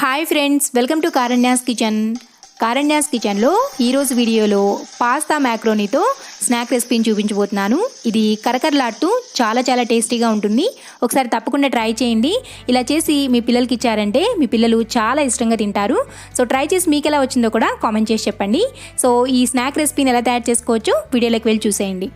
Hi friends, welcome to Karanya's కిచెన్లో ఈరోజు వీడియోలో పాస్తా మ్యాక్రోనీతో స్నాక్ రెసిపీని చూపించబోతున్నాను. ఇది కరకరలాడుతూ చాలా టేస్టీగా ఉంటుంది. ఒకసారి తప్పకుండా ట్రై చేయండి. ఇలా చేసి మీ పిల్లలకి ఇచ్చారంటే మీ పిల్లలు చాలా ఇష్టంగా తింటారు. సో ట్రై చేసి మీకు ఎలా వచ్చిందో కూడా కామెంట్ చేసి చెప్పండి. సో ఈ స్నాక్ రెసిపీని ఎలా తయారు చేసుకోవచ్చో వీడియోలోకి వెళ్ళి చూసేయండి.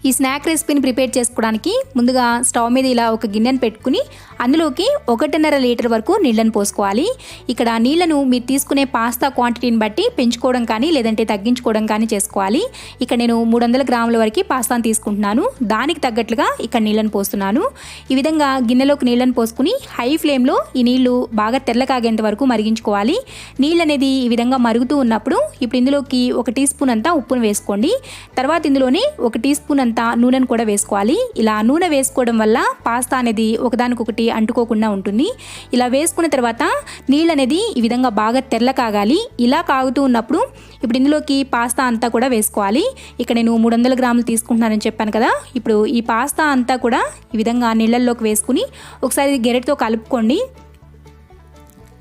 ఈ స్నాక్ రెసిపీని ప్రిపేర్ చేసుకోవడానికి ముందుగా స్టవ్ మీద ఇలా ఒక గిన్నెను పెట్టుకుని అందులోకి 1.5 లీటర్ వరకు నీళ్ళను పోసుకోవాలి. ఇక్కడ నీళ్లను మీరు తీసుకునే పాస్తా క్వాంటిటీని బట్టి పెంచుకోవడం కానీ లేదంటే తగ్గించుకోవడం కానీ చేసుకోవాలి. ఇక్కడ నేను 300 గ్రాముల వరకు పాస్తాను తీసుకుంటున్నాను. దానికి తగ్గట్లుగా ఇక్కడ నీళ్ళను పోస్తున్నాను. ఈ విధంగా గిన్నెలోకి నీళ్ళను పోసుకుని హై ఫ్లేమ్లో ఈ నీళ్లు బాగా తెల్లకాగేంత వరకు మరిగించుకోవాలి. నీళ్ళు అనేది ఈ విధంగా మరుగుతూ ఉన్నప్పుడు ఇప్పుడు ఇందులోకి 1 టీ స్పూన్ అంతా ఉప్పును వేసుకోండి. తర్వాత ఇందులోనే 1 టీ స్పూన్ అంతా నూనెను కూడా వేసుకోవాలి. ఇలా నూనె వేసుకోవడం వల్ల పాస్తా అనేది ఒకదానికొకటి అంటుకోకుండా ఉంటుంది. ఇలా వేసుకున్న తర్వాత నీళ్ళు అనేది ఈ విధంగా బాగా తెల్ల కాగాలి. ఇలా కాగుతూ ఉన్నప్పుడు ఇప్పుడు ఇందులోకి పాస్తా అంతా కూడా వేసుకోవాలి. ఇక్కడ నేను 300 గ్రాములు తీసుకుంటున్నానని చెప్పాను కదా. ఇప్పుడు ఈ పాస్తా అంతా కూడా ఈ విధంగా నీళ్ళల్లోకి వేసుకుని ఒకసారి గెరెట్తో కలుపుకోండి.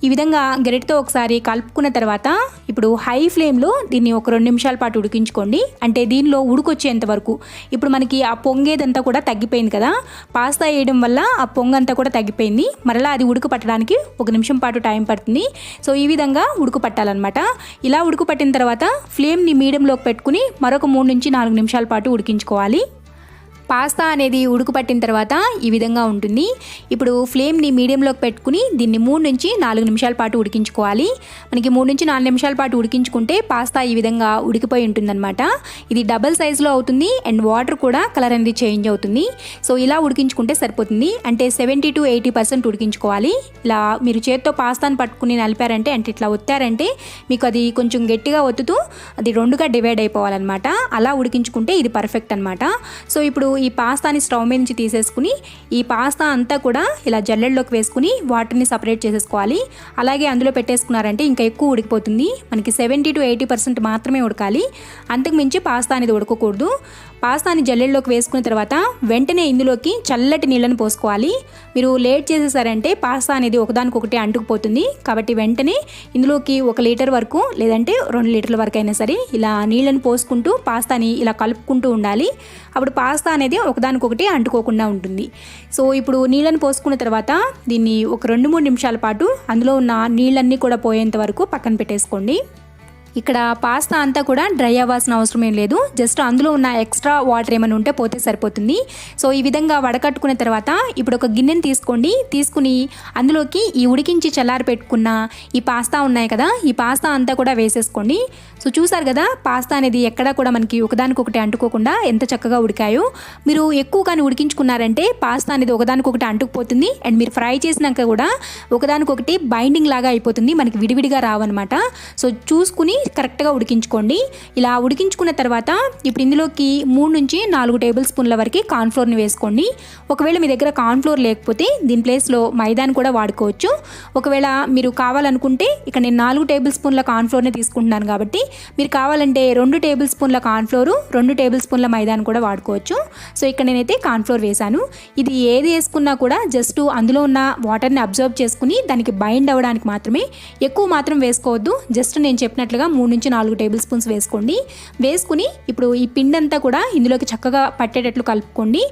ఈ విధంగా గెరెట్తో ఒకసారి కలుపుకున్న తర్వాత ఇప్పుడు హై ఫ్లేమ్లో దీన్ని ఒక 2 నిమిషాల పాటు ఉడికించుకోండి. అంటే దీనిలో ఉడికొచ్చేంత వరకు. ఇప్పుడు మనకి ఆ పొంగేదంతా కూడా తగ్గిపోయింది కదా. పాస్తా వేయడం వల్ల ఆ పొంగంతా కూడా తగ్గిపోయింది. మరలా అది ఉడుకు పట్టడానికి 1 నిమిషం పాటు టైం పడుతుంది. సో ఈ విధంగా ఉడుకు పట్టాలన్నమాట. ఇలా ఉడుకు పట్టిన తర్వాత ఫ్లేమ్ని మీడియంలోకి పెట్టుకుని మరొక 3 నుంచి 4 నిమిషాల పాటు ఉడికించుకోవాలి. పాస్తా అనేది ఉడుకు పట్టిన తర్వాత ఈ విధంగా ఉంటుంది. ఇప్పుడు ఫ్లేమ్ని మీడియంలోకి పెట్టుకుని దీన్ని 3 నుంచి 4 నిమిషాల పాటు ఉడికించుకోవాలి. మనకి 3 నుంచి 4 నిమిషాల పాటు ఉడికించుకుంటే పాస్తా ఈ విధంగా ఉడికిపోయి ఉంటుందన్నమాట. ఇది డబల్ సైజులో అవుతుంది అండ్ వాటర్ కూడా కలర్ అనేది చేంజ్ అవుతుంది. సో ఇలా ఉడికించుకుంటే సరిపోతుంది. అంటే 70 to 80% ఉడికించుకోవాలి. ఇలా మీరు చేత్తో పాస్తాను పట్టుకుని నలిపారంటే అంటే ఇట్లా ఒత్తారంటే మీకు అది కొంచెం గట్టిగా ఒత్తుతూ అది 2గా డివైడ్ అయిపోవాలన్నమాట. అలా ఉడికించుకుంటే ఇది పర్ఫెక్ట్ అనమాట. సో ఇప్పుడు ఈ పాస్తాని స్టవ్ మీద నుంచి తీసేసుకుని ఈ పాస్తా అంతా కూడా ఇలా జల్లెడలోకి వేసుకుని వాటర్ని సపరేట్ చేసేసుకోవాలి. అలాగే అందులో పెట్టేసుకున్నారంటే ఇంకా ఎక్కువ ఉడికిపోతుంది. మనకి 70 to 80% మాత్రమే ఉడకాలి. అంతకు మించి పాస్తా అనేది ఉడకకూడదు. పాస్తాని జల్లెడలోకి వేసుకున్న తర్వాత వెంటనే ఇందులోకి చల్లటి నీళ్ళని పోసుకోవాలి. మీరు లేట్ చేసేసారంటే పాస్తా అనేది ఒకదానికొకటి అంటుకుపోతుంది. కాబట్టి వెంటనే ఇందులోకి 1 లీటర్ వరకు లేదంటే 2 లీటర్ల వరకు అయినా సరే ఇలా నీళ్ళని పోసుకుంటూ పాస్తాని ఇలా కలుపుకుంటూ ఉండాలి. అప్పుడు పాస్తా అనేది ఒకదానికొకటి అంటుకోకుండా ఉంటుంది. సో ఇప్పుడు నీళ్ళని పోసుకున్న తర్వాత దీన్ని ఒక 2-3 నిమిషాల పాటు అందులో ఉన్న నీళ్ళన్నీ కూడా పోయేంత వరకు పక్కన పెట్టేసుకోండి. ఇక్కడ పాస్తా అంతా కూడా డ్రై అవ్వాల్సిన అవసరం ఏం లేదు. జస్ట్ అందులో ఉన్న ఎక్స్ట్రా వాటర్ ఏమైనా ఉంటే పోతే సరిపోతుంది. సో ఈ విధంగా వడకట్టుకున్న తర్వాత ఇప్పుడు ఒక గిన్నెని తీసుకోండి. తీసుకుని అందులోకి ఈ ఉడికించి చల్లారి పెట్టుకున్న ఈ పాస్తా ఉన్నాయి కదా, ఈ పాస్తా అంతా కూడా వేసేసుకోండి. సో చూసారు కదా పాస్తా అనేది ఎక్కడా కూడా మనకి ఒకదానికొకటి అంటుకోకుండా ఎంత చక్కగా ఉడికాయో. మీరు ఎక్కువ కానీ ఉడికించుకున్నారంటే పాస్తా అనేది ఒకదానికొకటి అంటుకుపోతుంది అండ్ మీరు ఫ్రై చేసినాక కూడా ఒకదానికొకటి బైండింగ్ లాగా అయిపోతుంది. మనకి విడివిడిగా రావన్నమాట. సో చూసుకుని కరెక్ట్గా ఉడికించుకోండి. ఇలా ఉడికించుకున్న తర్వాత ఇప్పుడు ఇందులోకి 3 నుంచి 4 టేబుల్ స్పూన్ల వరకు కార్న్ఫ్లోర్ని వేసుకోండి. ఒకవేళ మీ దగ్గర కార్న్ఫ్లోర్ లేకపోతే దీని ప్లేస్లో మైదాని కూడా వాడుకోవచ్చు. ఒకవేళ మీరు కావాలనుకుంటే ఇక్కడ నేను 4 టేబుల్ స్పూన్ల కార్న్ఫ్లోర్ని తీసుకుంటున్నాను కాబట్టి మీరు కావాలంటే 2 టేబుల్ స్పూన్ల కార్న్ఫ్లోరు 2 టేబుల్ స్పూన్ల మైదాని కూడా వాడుకోవచ్చు. సో ఇక్కడ నేనైతే కార్న్ఫ్లోర్ వేశాను. ఇది ఏది వేసుకున్నా కూడా జస్ట్ అందులో ఉన్న వాటర్ని అబ్జర్వ్ చేసుకుని దానికి బైండ్ అవ్వడానికి మాత్రమే, ఎక్కువ మాత్రం వేసుకోవద్దు. జస్ట్ నేను చెప్పినట్లుగా 3 నుంచి 4 టేబుల్ స్పూన్స్ వేసుకోండి. వేసుకుని ఇప్పుడు ఈ పిండి అంతా కూడా ఇందులోకి చక్కగా పట్టేటట్లు కలుపుకోండి.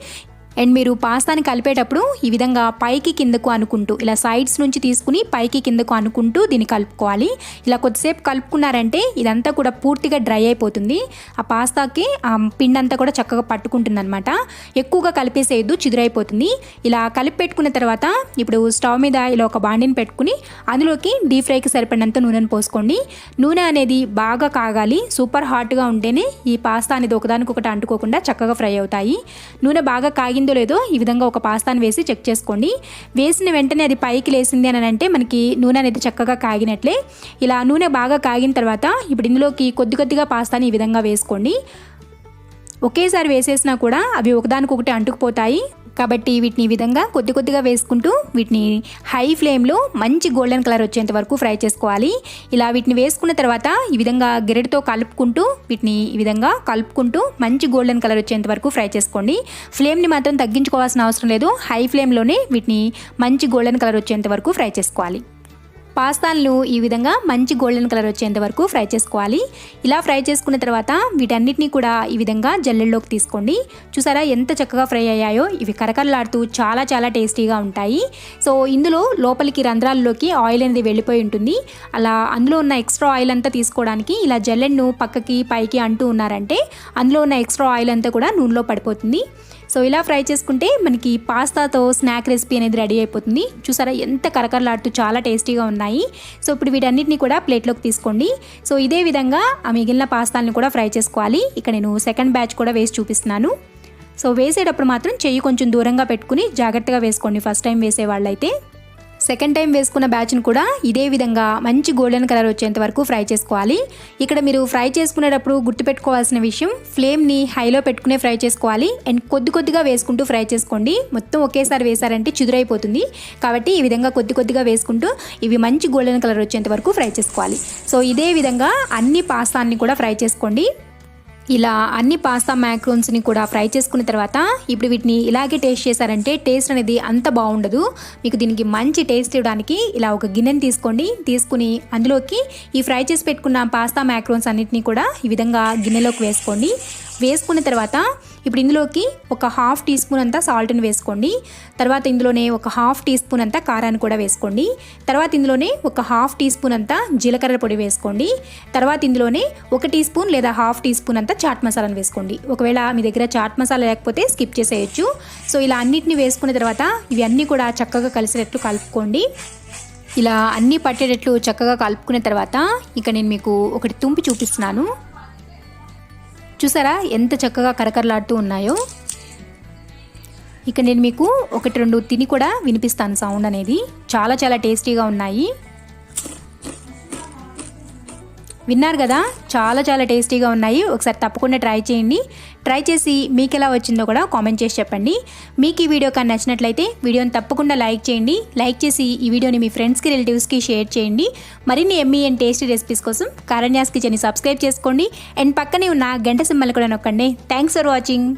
అండ్ మీరు పాస్తాని కలిపేటప్పుడు ఈ విధంగా పైకి కిందకు అనుకుంటూ ఇలా సైడ్స్ నుంచి తీసుకుని పైకి కిందకు అనుకుంటూ దీన్ని కలుపుకోవాలి. ఇలా కొద్దిసేపు కలుపుకున్నారంటే ఇదంతా కూడా పూర్తిగా డ్రై అయిపోతుంది. ఆ పాస్తాకి ఆ పిండి అంతా కూడా చక్కగా పట్టుకుంటుంది అనమాట. ఎక్కువగా కలిపేసేయద్దు, చిదురైపోతుంది. ఇలా కలిపి పెట్టుకున్న తర్వాత ఇప్పుడు స్టవ్ మీద ఇలా ఒక బాండిని పెట్టుకుని అందులోకి డీప్ ఫ్రైకి సరిపడినంత నూనెను పోసుకోండి. నూనె అనేది బాగా కాగాలి. సూపర్ హాట్గా ఉంటేనే ఈ పాస్తా అనేది ఒకదానికొకటి అంటుకోకుండా చక్కగా ఫ్రై అవుతాయి. నూనె బాగా కాగిందో లేదో ఈ విధంగా ఒక పాస్తాను వేసి చెక్ చేసుకోండి. వేసిన వెంటనే అది పైకి లేసింది అని అంటే మనకి నూనె అనేది చక్కగా కాగినట్లే. ఇలా నూనె బాగా కాగిన తర్వాత ఇప్పుడు ఇందులోకి కొద్దిగా పాస్తాని ఈ విధంగా వేసుకోండి. ఒకేసారి వేసేసినా కూడా అవి ఒకదానికొకటి అంటుకుపోతాయి. కాబట్టి వీటిని ఈ విధంగా కొద్దిగా వేసుకుంటూ వీటిని హై ఫ్లేమ్లో మంచి గోల్డెన్ కలర్ వచ్చేంత వరకు ఫ్రై చేసుకోవాలి. ఇలా వీటిని వేసుకున్న తర్వాత ఈ విధంగా గెరెట్తో కలుపుకుంటూ వీటిని ఈ విధంగా కలుపుకుంటూ మంచి గోల్డెన్ కలర్ వచ్చేంత వరకు ఫ్రై చేసుకోండి. ఫ్లేమ్ని మాత్రం తగ్గించుకోవాల్సిన అవసరం లేదు. హై ఫ్లేమ్లోనే వీటిని మంచి గోల్డెన్ కలర్ వచ్చేంత వరకు ఫ్రై చేసుకోవాలి. పాస్తాలను ఈ విధంగా మంచి గోల్డెన్ కలర్ వచ్చేంత వరకు ఫ్రై చేసుకోవాలి. ఇలా ఫ్రై చేసుకున్న తర్వాత వీటన్నిటిని కూడా ఈ విధంగా జల్లెల్లోకి తీసుకోండి. చూసారా ఎంత చక్కగా ఫ్రై అయ్యాయో. ఇవి కరకరలాడుతూ చాలా చాలా టేస్టీగా ఉంటాయి. సో ఇందులో లోపలికి రంధ్రాల్లోకి ఆయిల్ అనేది వెళ్ళిపోయి ఉంటుంది. అలా అందులో ఉన్న ఎక్స్ట్రా ఆయిల్ అంతా తీసుకోవడానికి ఇలా జల్లెడ్ను పక్కకి పైకి అంటూ ఉన్నారంటే అందులో ఉన్న ఎక్స్ట్రా ఆయిల్ అంతా కూడా నూనెలో పడిపోతుంది. సో ఇలా ఫ్రై చేసుకుంటే మనకి పాస్తాతో స్నాక్ రెసిపీ అనేది రెడీ అయిపోతుంది. చూసారా ఎంత కరకరలాడుతూ చాలా టేస్టీగా ఉన్నాయి. సో ఇప్పుడు వీటన్నిటిని కూడా ప్లేట్లోకి తీసుకోండి. సో ఇదే విధంగా ఆ మిగిలిన పాస్తాలను కూడా ఫ్రై చేసుకోవాలి. ఇక్కడ నేను సెకండ్ బ్యాచ్ కూడా వేసి చూపిస్తున్నాను. సో వేసేటప్పుడు మాత్రం చెయ్యి కొంచెం దూరంగా పెట్టుకుని జాగ్రత్తగా వేసుకోండి ఫస్ట్ టైం వేసే వాళ్ళైతే. సెకండ్ టైం వేసుకున్న బ్యాచ్ను కూడా ఇదే విధంగా మంచి గోల్డెన్ కలర్ వచ్చేంత వరకు ఫ్రై చేసుకోవాలి. ఇక్కడ మీరు ఫ్రై చేసుకునేటప్పుడు గుర్తుపెట్టుకోవాల్సిన విషయం, ఫ్లేమ్ని హైలో పెట్టుకునే ఫ్రై చేసుకోవాలి. అండ్ కొద్దిగా వేసుకుంటూ ఫ్రై చేసుకోండి. మొత్తం ఒకేసారి వేసారంటే చిదురైపోతుంది. కాబట్టి ఈ విధంగా కొద్దిగా వేసుకుంటూ ఇవి మంచి గోల్డెన్ కలర్ వచ్చేంత వరకు ఫ్రై చేసుకోవాలి. సో ఇదే విధంగా అన్ని పాస్తాన్ని కూడా ఫ్రై చేసుకోండి. ఇలా అన్ని పాస్తా మ్యాక్రోన్స్ని కూడా ఫ్రై చేసుకున్న తర్వాత ఇప్పుడు వీటిని ఇలాగే టేస్ట్ చేశారంటే టేస్ట్ అనేది అంత బాగుండదు. మీకు దీనికి మంచి టేస్ట్ ఇవ్వడానికి ఇలా ఒక గిన్నెని తీసుకుని అందులోకి ఈ ఫ్రై చేసి పెట్టుకున్న పాస్తా మ్యాక్రోన్స్ అన్నిటినీ కూడా ఈ విధంగా గిన్నెలోకి వేసుకోండి. వేసుకున్న తర్వాత ఇప్పుడు ఇందులోకి ఒక 1/2 టీ స్పూన్ అంతా సాల్ట్ని వేసుకోండి. తర్వాత ఇందులోనే ఒక 1/2 టీ స్పూన్ అంతా కారాన్ని కూడా వేసుకోండి. తర్వాత ఇందులోనే ఒక 1/2 టీ స్పూన్ అంతా జీలకర్ర పొడి వేసుకోండి. తర్వాత ఇందులోనే 1 టీ స్పూన్ లేదా 1/2 టీ స్పూన్ అంతా చాట్ మసాలాను వేసుకోండి. ఒకవేళ మీ దగ్గర చాట్ మసాలా లేకపోతే స్కిప్ చేసేయచ్చు. సో ఇలా అన్నిటిని వేసుకున్న తర్వాత ఇవి అన్నీ కూడా చక్కగా కలిసేటట్లు కలుపుకోండి. ఇలా అన్నీ పట్టేటట్లు చక్కగా కలుపుకున్న తర్వాత ఇక నేను మీకు ఒకటి తుంపి చూపిస్తున్నాను. చూసారా ఎంత చక్కగా కరకరలాడుతూ ఉన్నాయో. ఇక నేను మీకు 1-2 తిని కూడా వినిపిస్తాను సౌండ్ అనేది. చాలా చాలా టేస్టీగా ఉన్నాయి. విన్నారు కదా, చాలా చాలా టేస్టీగా ఉన్నాయి. ఒకసారి తప్పకుండా ట్రై చేయండి. ట్రై చేసి మీకు ఎలా వచ్చిందో కూడా కామెంట్ చేసి చెప్పండి. మీకు ఈ వీడియో కానీ నచ్చినట్లయితే వీడియోని తప్పకుండా లైక్ చేయండి. లైక్ చేసి ఈ వీడియోని మీ ఫ్రెండ్స్కి, రిలేటివ్స్కి షేర్ చేయండి. మరిన్ని ఎమ్మీ అండ్ టేస్టీ రెసిపీస్ కోసం కారణ్యాస్ కిచెన్ని సబ్స్క్రైబ్ చేసుకోండి. అండ్ పక్కనే ఉన్న గంట సింబల్ కూడా నొక్కండి. Thanks for watching.